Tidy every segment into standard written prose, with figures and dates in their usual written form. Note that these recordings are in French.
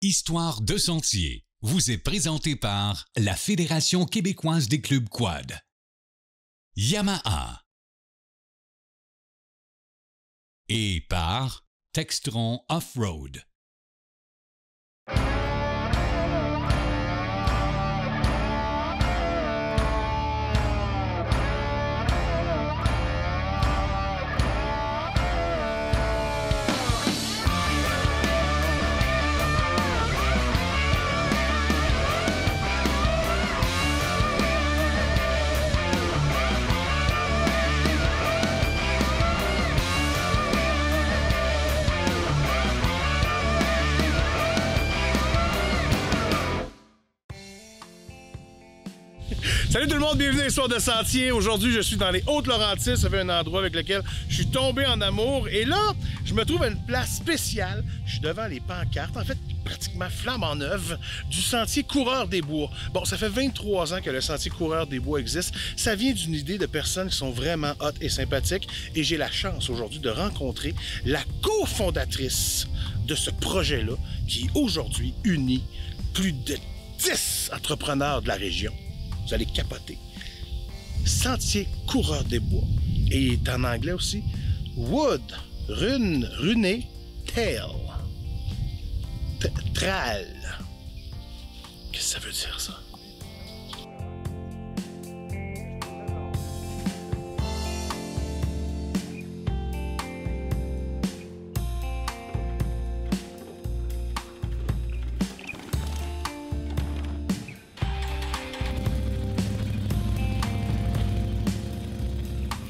Histoire de sentier vous est présenté par la Fédération québécoise des clubs quad. Yamaha. Et par Textron Off-Road. Salut tout le monde, bienvenue à l'Histoire de sentier. Aujourd'hui, je suis dans les Hautes-Laurentides. Ça fait un endroit avec lequel je suis tombé en amour. Et là, je me trouve à une place spéciale. Je suis devant les pancartes, en fait, pratiquement flambant neuve, du Sentier Coureur des Bois. Bon, ça fait 23 ans que le Sentier Coureur des Bois existe. Ça vient d'une idée de personnes qui sont vraiment hot et sympathiques. Et j'ai la chance aujourd'hui de rencontrer la cofondatrice de ce projet-là, qui aujourd'hui unit plus de 10 entrepreneurs de la région. Vous allez capoter. Sentier Coureur des Bois. Et il est en anglais aussi. Wood, runé, tail. Trail. Qu'est-ce que ça veut dire, ça?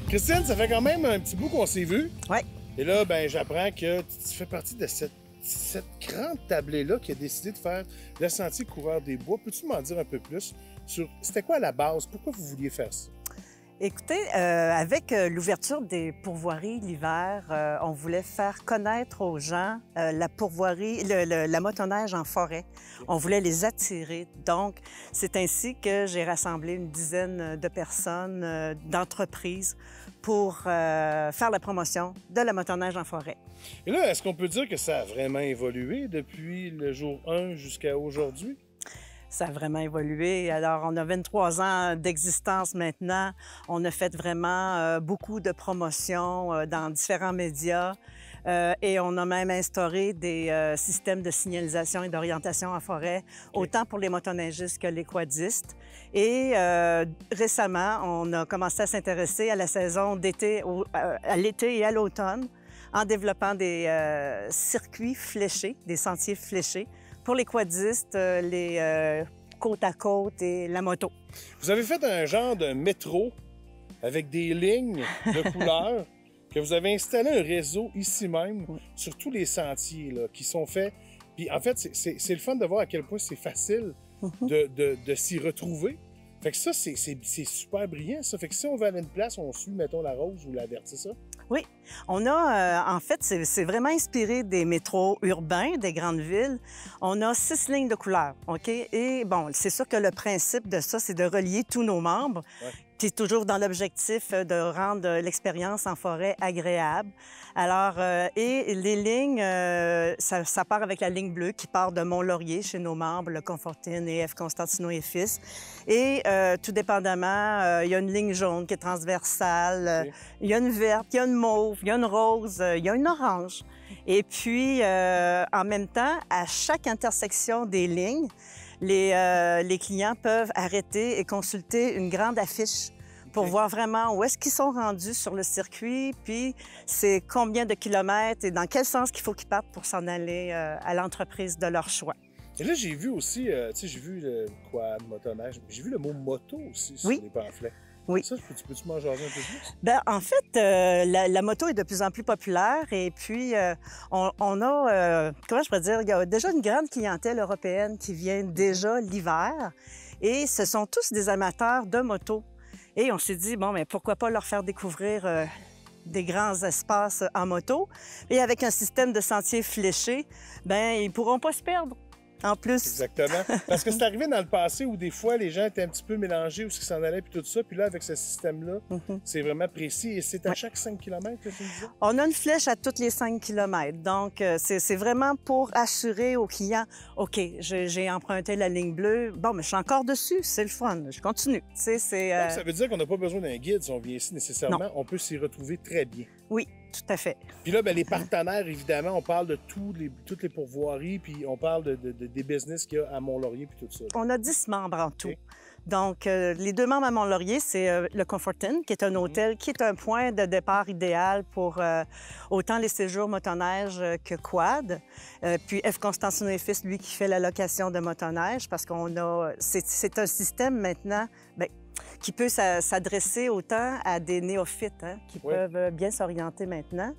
Christine, ça fait quand même un petit bout qu'on s'est vu. Oui. Et là, ben, j'apprends que tu fais partie de cette grande tablée-là qui a décidé de faire le Sentier Coureur des Bois. Peux-tu m'en dire un peu plus sur c'était quoi à la base? Pourquoi vous vouliez faire ça? Écoutez, avec l'ouverture des pourvoiries l'hiver, on voulait faire connaître aux gens la pourvoirie, la motoneige en forêt. On voulait les attirer. Donc, c'est ainsi que j'ai rassemblé une dizaine de personnes, d'entreprises, pour faire la promotion de la motoneige en forêt. Et là, est-ce qu'on peut dire que ça a vraiment évolué depuis le jour 1 jusqu'à aujourd'hui? Ça a vraiment évolué. Alors, on a 23 ans d'existence maintenant. On a fait vraiment beaucoup de promotions dans différents médias et on a même instauré des systèmes de signalisation et d'orientation en forêt, autant pour les motoneigistes que les quadistes. Et récemment, on a commencé à s'intéresser à la saison d'été, à l'été et à l'automne, en développant des circuits fléchés, des sentiers fléchés, pour les quadistes, les côte à côte et la moto. Vous avez fait un genre de métro avec des lignes de couleurs que vous avez installé un réseau ici même sur tous les sentiers là, qui sont faits. Puis en fait, c'est le fun de voir à quel point c'est facile de s'y retrouver. Fait que ça, c'est super brillant, ça. Fait que si on va à une place, on suit, mettons, la rose ou la verte, c'est ça? Oui. On a, en fait, c'est vraiment inspiré des métros urbains, des grandes villes. On a 6 lignes de couleurs, OK? Et bon, c'est sûr que le principe de ça, c'est de relier tous nos membres, puis toujours dans l'objectif de rendre l'expérience en forêt agréable. Alors, et les lignes, ça part avec la ligne bleue qui part de Mont-Laurier chez nos membres, le Confortine et F. Constantino et Fils. Et tout dépendamment, il y a une ligne jaune qui est transversale, il y a une verte, il y a une mauve, il y a une rose, il y a une orange. Et puis, en même temps, à chaque intersection des lignes, les clients peuvent arrêter et consulter une grande affiche pour voir vraiment où est-ce qu'ils sont rendus sur le circuit, puis c'est combien de kilomètres et dans quel sens qu'il faut qu'ils partent pour s'en aller à l'entreprise de leur choix. Et là, j'ai vu aussi, tu sais, j'ai vu le quad, motoneige, j'ai vu le mot moto aussi sur les pamphlets. Oui. Ça, peux-tu m'en jaser un peu plus? Bien, en fait, la moto est de plus en plus populaire et puis on a, comment je pourrais dire, il y a déjà une grande clientèle européenne qui vient déjà l'hiver et ce sont tous des amateurs de moto. Et on s'est dit, bon, mais pourquoi pas leur faire découvrir des grands espaces en moto. Et avec un système de sentiers fléchés, bien, ils ne pourront pas se perdre. en plus. Exactement. Parce que c'est arrivé dans le passé où des fois, les gens étaient un petit peu mélangés où ils s'en allaient puis tout ça. Puis là, avec ce système-là, c'est vraiment précis. Et c'est à chaque 5 km que tu me disais? On a une flèche à tous les 5 km. Donc, c'est vraiment pour assurer aux clients, OK, j'ai emprunté la ligne bleue. Bon, mais je suis encore dessus. C'est le fun. Je continue. Tu sais, c'est... Donc, ça veut dire qu'on n'a pas besoin d'un guide si on vient ici nécessairement. Non. On peut s'y retrouver très bien. Oui, tout à fait. Puis là, les partenaires, évidemment, on parle de toutes les pourvoiries, puis on parle des business qu'il y a à Mont-Laurier, puis tout ça. On a 10 membres en tout. OK. Donc, les 2 membres à Mont-Laurier, c'est le Comfort Inn, qui est un hôtel, qui est un point de départ idéal pour autant les séjours motoneige que quad. Puis F. Constantino et Fils, lui, qui fait la location de motoneige, parce qu'on a... C'est un système maintenant... Bien, qui peut s'adresser autant à des néophytes qui peuvent bien s'orienter maintenant.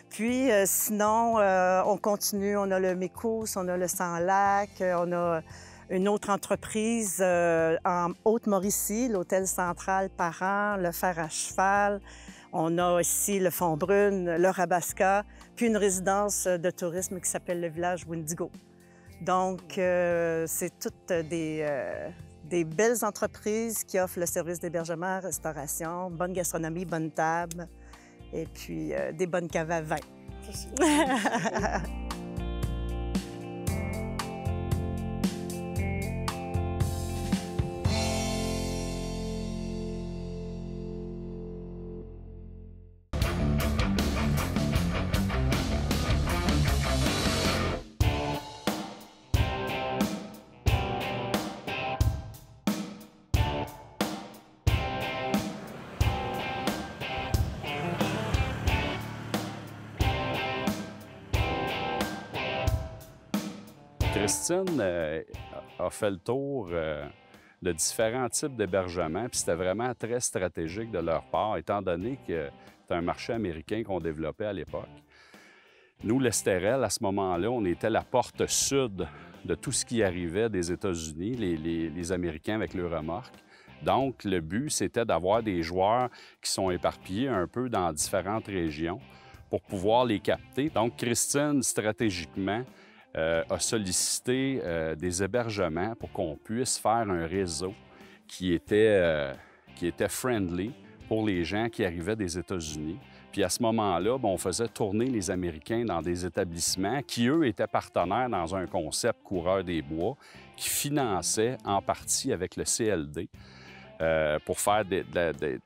Puis sinon, on continue. On a le Mécousse, on a le Sans-Lac, on a une autre entreprise en Haute-Mauricie, l'Hôtel Central Parent, le Fer à Cheval. On a aussi le Font-Brune, le Rabasca, puis une résidence de tourisme qui s'appelle le village Windigo. Donc, c'est toutes des belles entreprises qui offrent le service d'hébergement, restauration, bonne gastronomie, bonne table, et puis des bonnes caves à vin. Christine a fait le tour de différents types d'hébergements, puis c'était vraiment très stratégique de leur part, étant donné que c'était un marché américain qu'on développait à l'époque. Nous, l'Estérel, à ce moment-là, on était la porte sud de tout ce qui arrivait des États-Unis, les Américains avec leurs remorques. Donc, le but, c'était d'avoir des joueurs qui sont éparpillés un peu dans différentes régions pour pouvoir les capter. Donc, Christine, stratégiquement, a sollicité des hébergements pour qu'on puisse faire un réseau qui était friendly pour les gens qui arrivaient des États-Unis. Puis à ce moment-là, on faisait tourner les Américains dans des établissements qui, eux, étaient partenaires dans un concept coureur des bois qui finançait en partie avec le CLD pour faire de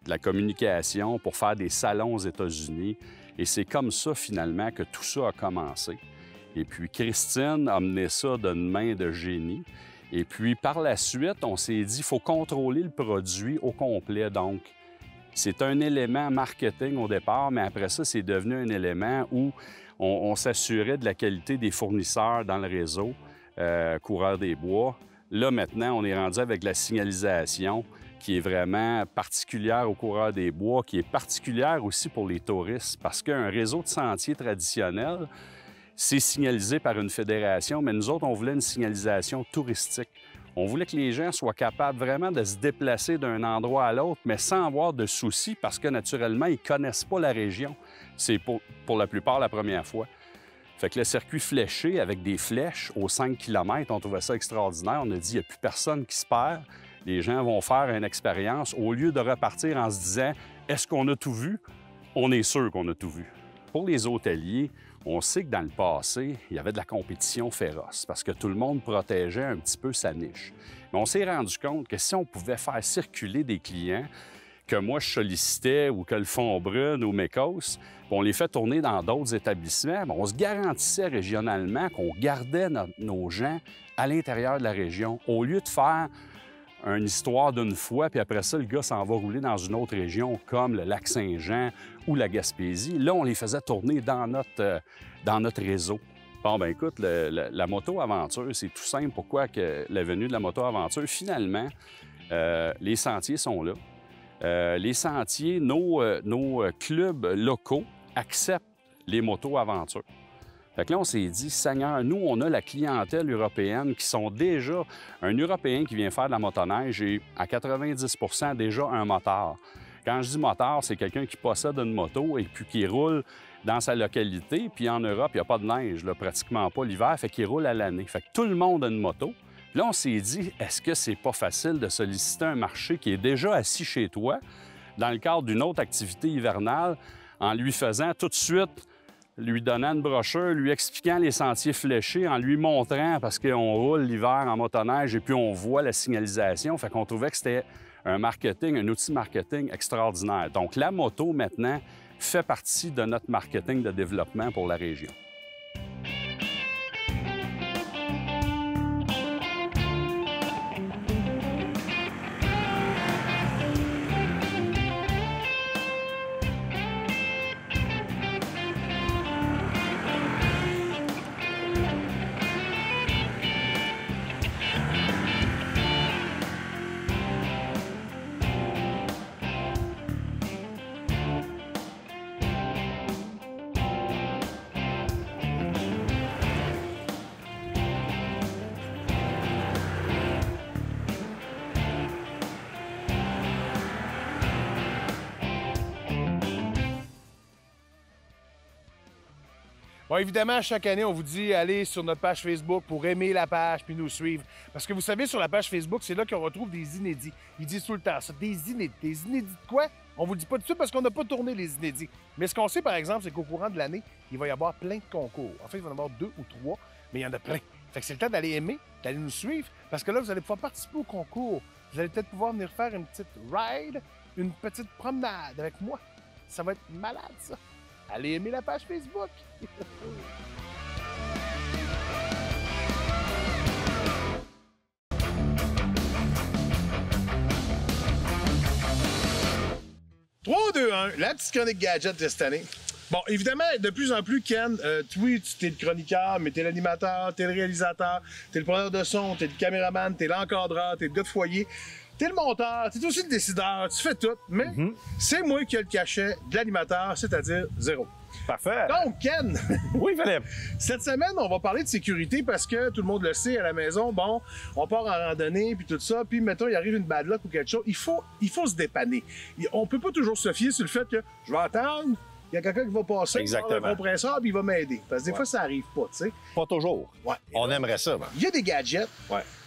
la communication, pour faire des salons aux États-Unis. Et c'est comme ça, finalement, que tout ça a commencé. Et puis, Christine a mené ça d'une main de génie. Et puis, par la suite, on s'est dit qu'il faut contrôler le produit au complet. Donc, c'est un élément marketing au départ, mais après ça, c'est devenu un élément où on s'assurait de la qualité des fournisseurs dans le réseau Coureur des Bois. Là, maintenant, on est rendu avec la signalisation qui est vraiment particulière aux Coureurs des Bois, qui est particulière aussi pour les touristes, parce qu'un réseau de sentiers traditionnel, c'est signalisé par une fédération, mais nous autres, on voulait une signalisation touristique. On voulait que les gens soient capables vraiment de se déplacer d'un endroit à l'autre, mais sans avoir de soucis, parce que naturellement, ils ne connaissent pas la région. C'est pour la plupart la première fois. Fait que le circuit fléché avec des flèches aux 5 km, on trouvait ça extraordinaire. On a dit, il n'y a plus personne qui se perd. Les gens vont faire une expérience. Au lieu de repartir en se disant, est-ce qu'on a tout vu? On est sûr qu'on a tout vu. Pour les hôteliers, on sait que dans le passé, il y avait de la compétition féroce parce que tout le monde protégeait un petit peu sa niche. Mais on s'est rendu compte que si on pouvait faire circuler des clients que moi je sollicitais ou que le Font-Brune ou Mécos, on les fait tourner dans d'autres établissements, on se garantissait régionalement qu'on gardait nos gens à l'intérieur de la région au lieu de faire une histoire d'une fois, puis après ça, le gars s'en va rouler dans une autre région comme le Lac-Saint-Jean ou la Gaspésie. Là, on les faisait tourner dans notre réseau. Bon, ben écoute, la moto-aventure, c'est tout simple. Pourquoi que la venue de la moto-aventure? Finalement, les sentiers sont là. Les sentiers, nos clubs locaux acceptent les moto-aventures. Fait que là, on s'est dit, Seigneur, nous, on a la clientèle européenne qui sont déjà... Un Européen qui vient faire de la motoneige est à 90 % déjà un motard. Quand je dis motard, c'est quelqu'un qui possède une moto et puis qui roule dans sa localité. Puis en Europe, il n'y a pas de neige, là, pratiquement pas l'hiver, fait qu'il roule à l'année. Fait que tout le monde a une moto. Là, on s'est dit, est-ce que c'est pas facile de solliciter un marché qui est déjà assis chez toi dans le cadre d'une autre activité hivernale en lui faisant tout de suite, lui donnant une brochure, lui expliquant les sentiers fléchés, en lui montrant, parce qu'on roule l'hiver en motoneige et puis on voit la signalisation. Fait qu'on trouvait que c'était un marketing, un outil marketing extraordinaire. Donc, la moto, maintenant, fait partie de notre marketing de développement pour la région. Bon, évidemment, chaque année, on vous dit allez sur notre page Facebook pour aimer la page puis nous suivre. Parce que vous savez, sur la page Facebook, c'est là qu'on retrouve des inédits. Ils disent tout le temps ça, des inédits. Des inédits de quoi? On vous le dit pas tout de suite parce qu'on n'a pas tourné les inédits. Mais ce qu'on sait, par exemple, c'est qu'au courant de l'année, il va y avoir plein de concours. En fait, il va y en avoir 2 ou 3, mais il y en a plein. Fait que c'est le temps d'aller aimer, d'aller nous suivre, parce que là, vous allez pouvoir participer au concours. Vous allez peut-être pouvoir venir faire une petite ride, une petite promenade avec moi. Ça va être malade, ça. Allez aimer la page Facebook. Trois, 2, 1, la petite chronique gadget de cette année. Bon, évidemment, de plus en plus, Ken, oui, tu es le chroniqueur, mais t'es l'animateur, t'es le réalisateur, t'es le preneur de son, t'es le caméraman, t'es l'encadreur, t'es le gars de foyer, t'es le monteur, t'es aussi le décideur, tu fais tout, mais c'est moi qui ai le cachet de l'animateur, c'est-à-dire 0. Parfait. Donc, Ken, Oui, Philippe. cette semaine, on va parler de sécurité parce que tout le monde le sait à la maison, bon, on part en randonnée puis tout ça, puis mettons, il arrive une bad luck ou quelque chose, il faut se dépanner. On peut pas toujours se fier sur le fait que je vais attendre, il y a quelqu'un qui va passer, Exactement. un compresseur, puis il va m'aider. Parce que des fois, ça arrive pas, tu sais. Pas toujours. Ouais. On aimerait ça. Ben. Il y a des gadgets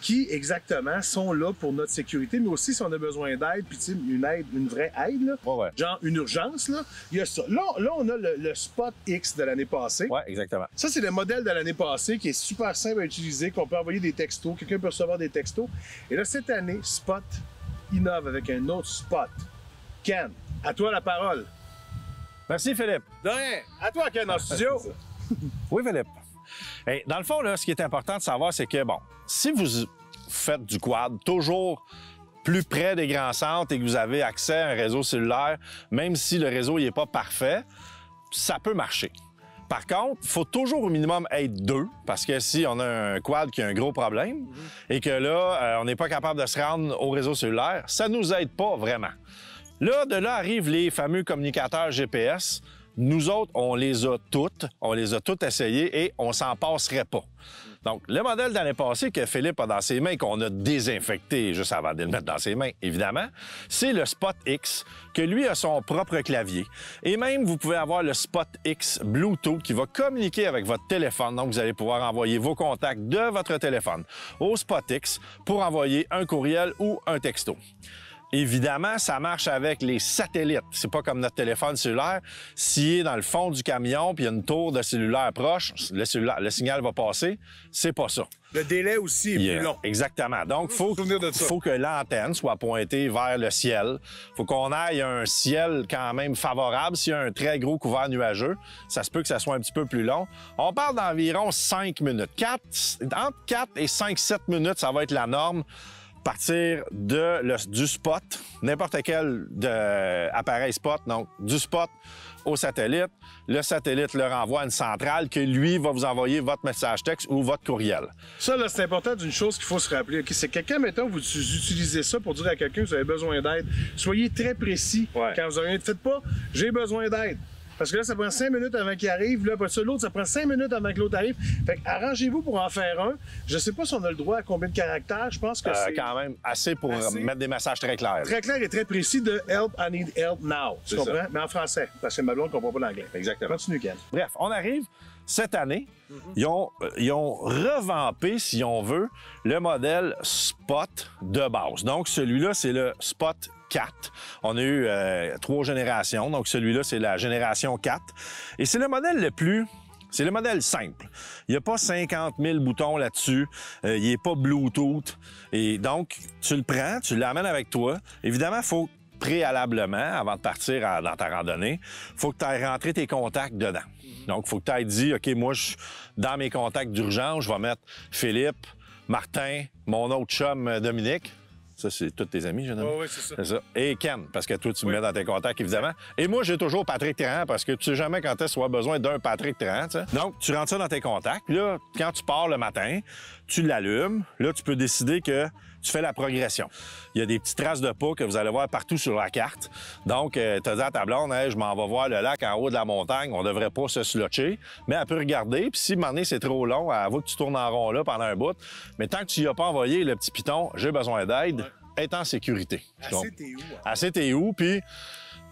qui, exactement, sont là pour notre sécurité, mais aussi si on a besoin d'aide, puis tu sais, une vraie aide, là, Ouais. genre une urgence, là, il y a ça. Là on a le Spot X de l'année passée. Ouais, exactement. Ça, c'est le modèle de l'année passée qui est super simple à utiliser, qu'on peut envoyer des textos, quelqu'un peut recevoir des textos. Et là, cette année, Spot innove avec un autre Spot. Ken, à toi la parole. Merci, Philippe. De rien. À toi, Ken, en studio. Oui, Philippe. Hey, dans le fond, là, ce qui est important de savoir, c'est que, bon, si vous faites du quad toujours plus près des grands centres et que vous avez accès à un réseau cellulaire, même si le réseau n'est pas parfait, ça peut marcher. Par contre, il faut toujours au minimum être 2, parce que si on a un quad qui a un gros problème et que là, on n'est pas capable de se rendre au réseau cellulaire, ça ne nous aide pas vraiment. Là, de là arrivent les fameux communicateurs GPS. Nous autres, on les a toutes essayées et on s'en passerait pas. Donc, le modèle d'année passée que Philippe a dans ses mains, qu'on a désinfecté juste avant de le mettre dans ses mains, évidemment, c'est le Spot X, que lui a son propre clavier. Et même, vous pouvez avoir le Spot X Bluetooth qui va communiquer avec votre téléphone. Donc, vous allez pouvoir envoyer vos contacts de votre téléphone au Spot X pour envoyer un courriel ou un texto. Évidemment, ça marche avec les satellites. C'est pas comme notre téléphone cellulaire. S'il est dans le fond du camion puis il y a une tour de cellulaire proche, le signal va passer. C'est pas ça. Le délai aussi est plus long. Exactement. Donc, il faut que l'antenne soit pointée vers le ciel. Il faut qu'on aille un ciel quand même favorable. S'il y a un très gros couvert nuageux, ça se peut que ça soit un petit peu plus long. On parle d'environ 5 minutes. Entre 4 et 5-7 minutes, ça va être la norme. Partir du spot, n'importe quel appareil spot, donc du spot au satellite. Le satellite le renvoie à une centrale que lui va vous envoyer votre message texte ou votre courriel. Ça, là, c'est important d'une chose qu'il faut se rappeler. Okay, c'est que quelqu'un, mettons, vous utilisez ça pour dire à quelqu'un que vous avez besoin d'aide. Soyez très précis quand vous avez rien. Faites pas « j'ai besoin d'aide ». Parce que là, ça prend 5 minutes avant qu'il arrive. Là, après ça, l'autre, ça prend 5 minutes avant que l'autre arrive. Fait que arrangez-vous pour en faire un. Je sais pas si on a le droit à combien de caractères. Je pense que c'est quand même assez pour mettre des messages très clairs. très clair et très précis de « Help, I need help now ». Tu comprends? Mais en français, parce que ma blonde ne comprend pas l'anglais. Exactement. Continue, Ken. Bref, on arrive. Cette année, ils ont revampé, si on veut, le modèle Spot de base. Donc, celui-là, c'est le Spot 4. On a eu 3 générations, donc celui-là, c'est la génération 4. Et c'est le modèle le plus... C'est le modèle simple. Il n'y a pas 50 000 boutons là-dessus. Il n'est pas Bluetooth. Et donc, tu le prends, tu l'amènes avec toi. Évidemment, il faut préalablement, avant de partir dans ta randonnée, il faut que tu ailles rentrer tes contacts dedans. Donc, il faut que tu ailles dit, OK, moi, dans mes contacts d'urgence, je vais mettre Philippe, Martin, mon autre chum Dominique. Ça, c'est tous tes amis, jeune homme? Oui, c'est ça. C'est ça. Et Ken, parce que toi, tu me mets dans tes contacts, évidemment. Et moi, j'ai toujours Patrick Tran, parce que tu sais jamais quand est-ce que tu as besoin d'un Patrick Tran, tu sais. Donc, tu rentres ça dans tes contacts. Puis là, quand tu pars le matin, tu l'allumes. Là, tu peux décider que tu fais la progression. Il y a des petites traces de pas que vous allez voir partout sur la carte. Donc, tu as dit à ta blonde, hey, je m'en vais voir le lac en haut de la montagne, on devrait pas se slotcher, mais elle peut regarder, puis si à un moment donné, c'est trop long, elle voit que tu tournes en rond là pendant un bout. Mais tant que tu n'y as pas envoyé le petit piton, j'ai besoin d'aide, être en sécurité. Assez, t'es où? Assez, t'es où, puis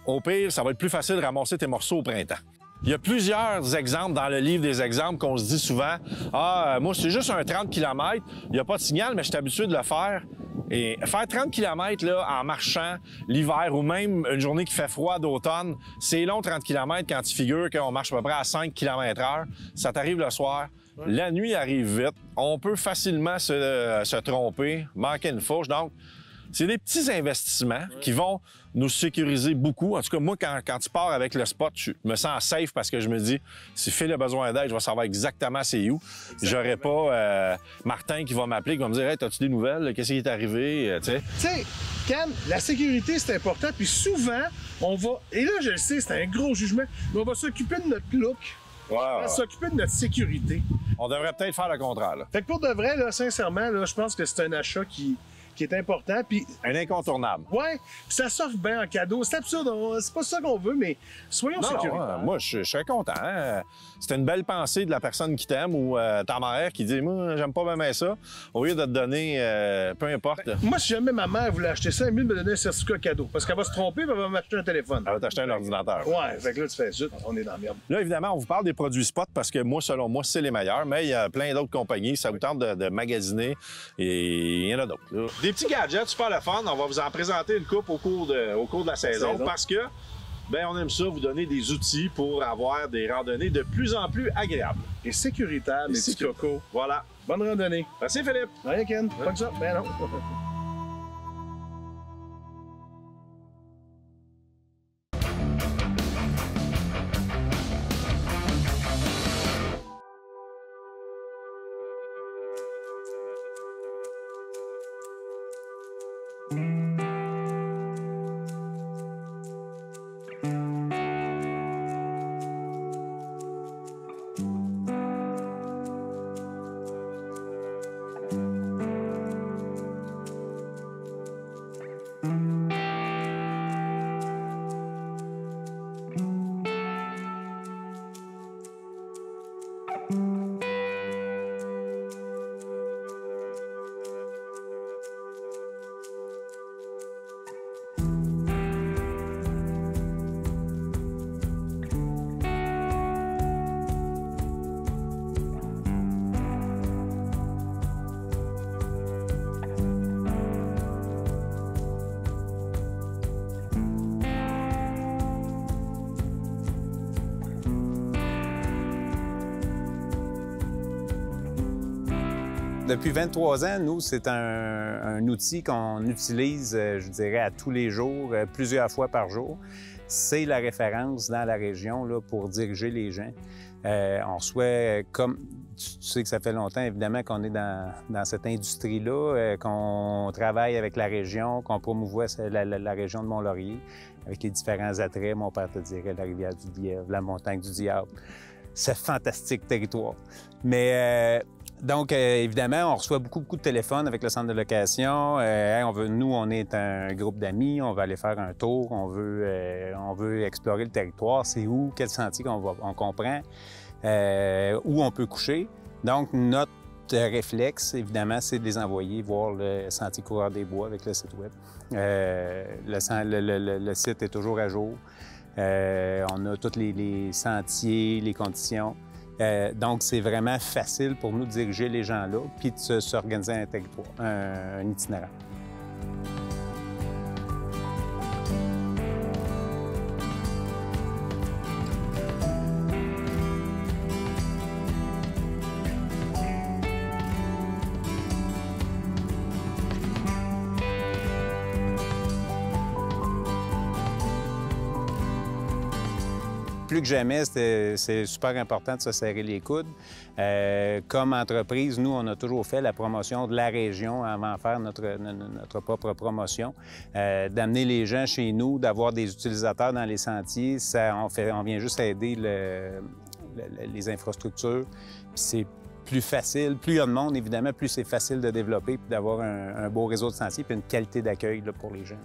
au pire, ça va être plus facile de ramasser tes morceaux au printemps. Il y a plusieurs exemples dans le livre des exemples qu'on se dit souvent. Ah, moi, c'est juste un 30 km, il n'y a pas de signal, mais je suis habitué de le faire. Et faire 30 km là, en marchant l'hiver ou même une journée qui fait froid d'automne, c'est long 30 km quand tu figures qu'on marche à peu près à 5 km/h. Ça t'arrive le soir. Ouais. La nuit arrive vite. On peut facilement se tromper, manquer une fourche. Donc, c'est des petits investissements qui vont nous sécuriser beaucoup. En tout cas, moi, quand tu pars avec le Spot, je me sens safe parce que je me dis, si Phil a besoin d'aide, je vais savoir exactement c'est où. J'aurai pas Martin qui va m'appeler, qui va me dire, hey, as-tu des nouvelles? Qu'est-ce qui est arrivé? Tu sais, Ken, la sécurité, c'est important. Puis souvent, on va, et là, je le sais, c'est un gros jugement, mais on va s'occuper de notre look. Wow. On va s'occuper de notre sécurité. On devrait peut-être faire le contraire. Là. Fait que pour de vrai, là, sincèrement, là, je pense que c'est un achat qui est important. Puis un incontournable. Ouais, puis ça s'offre bien en cadeau. C'est absurde, c'est pas ça qu'on veut, mais soyons sécuritaires. Moi, je serais content. Hein? C'était une belle pensée de la personne qui t'aime ou ta mère qui dit, moi, j'aime pas bien ça. Au lieu de te donner, peu importe. Ben, moi, si jamais ma mère voulait acheter ça, elle est mieux de me donner un certificat cadeau. Parce qu'elle va se tromper, puis elle va m'acheter un téléphone. Elle va t'acheter un ordinateur. Ouais, fait que là, tu fais zut, on est dans la merde. Là, évidemment, on vous parle des produits Spot parce que moi, selon moi, c'est les meilleurs, mais il y a plein d'autres compagnies. Ça vous tente de magasiner et il y en a d'autres. Là. Des petits gadgets super le fun. On va vous en présenter une coupe au cours de la saison parce que ben, on aime ça, vous donner des outils pour avoir des randonnées de plus en plus agréables. Et sécuritables, mes petits cocos. Voilà. Bonne randonnée. Merci, Philippe. Rien, Ken. Pas que ça. Ben non. Depuis 23 ans, nous, c'est un outil qu'on utilise, je dirais, à tous les jours, plusieurs fois par jour. C'est la référence dans la région là, pour diriger les gens. On reçoit, comme tu sais que ça fait longtemps, évidemment, qu'on est dans cette industrie-là, qu'on travaille avec la région, qu'on promouvoit la région de Mont-Laurier, avec les différents attraits. Mon père te dirait la rivière du Lièvre, la montagne du Diable. C'est fantastique territoire. Mais Donc, évidemment, on reçoit beaucoup de téléphones avec le centre de location. Hey, nous, on est un groupe d'amis, on va aller faire un tour, on veut explorer le territoire. C'est où, quel sentier on comprend, où on peut coucher. Donc, notre réflexe, évidemment, c'est de les envoyer voir le Sentier Coureurs des Bois avec le site web. Le site est toujours à jour. On a tous les sentiers, les conditions. Donc, c'est vraiment facile pour nous de diriger les gens là, puis de s'organiser un territoire, un itinéraire. Plus que jamais, c'est super important de se serrer les coudes. Comme entreprise, nous, on a toujours fait la promotion de la région avant de faire notre propre promotion. D'amener les gens chez nous, d'avoir des utilisateurs dans les sentiers, on vient juste aider les infrastructures. C'est plus facile, plus il y a de monde, évidemment, plus c'est facile de développer puis d'avoir un beau réseau de sentiers puis une qualité d'accueil pour les gens.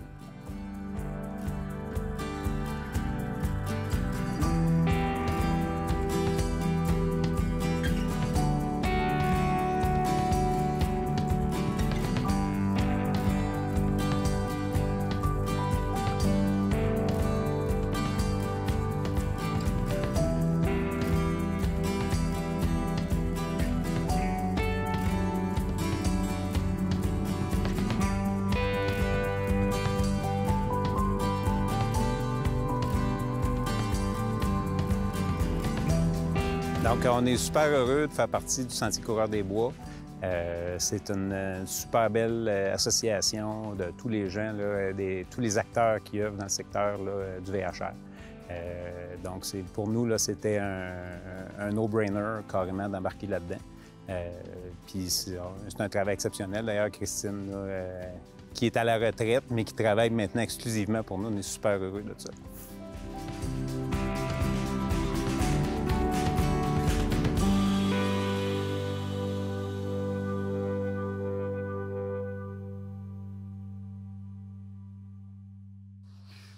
Donc, on est super heureux de faire partie du Sentier Coureurs des Bois. C'est une super belle association de tous les gens, là, tous les acteurs qui œuvrent dans le secteur là, du VHR. Donc, pour nous, c'était un no-brainer carrément d'embarquer là-dedans. Puis c'est un travail exceptionnel. D'ailleurs, Christine, là, qui est à la retraite, mais qui travaille maintenant exclusivement pour nous, on est super heureux de ça.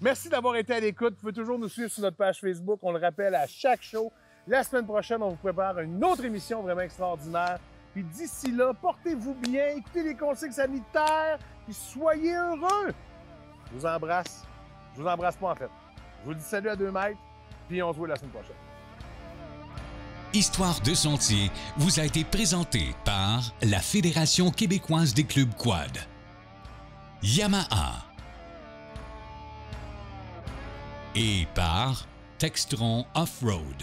Merci d'avoir été à l'écoute. Vous pouvez toujours nous suivre sur notre page Facebook. On le rappelle à chaque show. La semaine prochaine, on vous prépare une autre émission vraiment extraordinaire. Puis d'ici là, portez-vous bien, écoutez les consignes sanitaires, puis soyez heureux. Je vous embrasse. Je vous embrasse pas en fait. Je vous dis salut à 2 mètres, puis on se voit la semaine prochaine. Histoire de sentier vous a été présentée par la Fédération québécoise des clubs quad, Yamaha et par Textron Off-Road.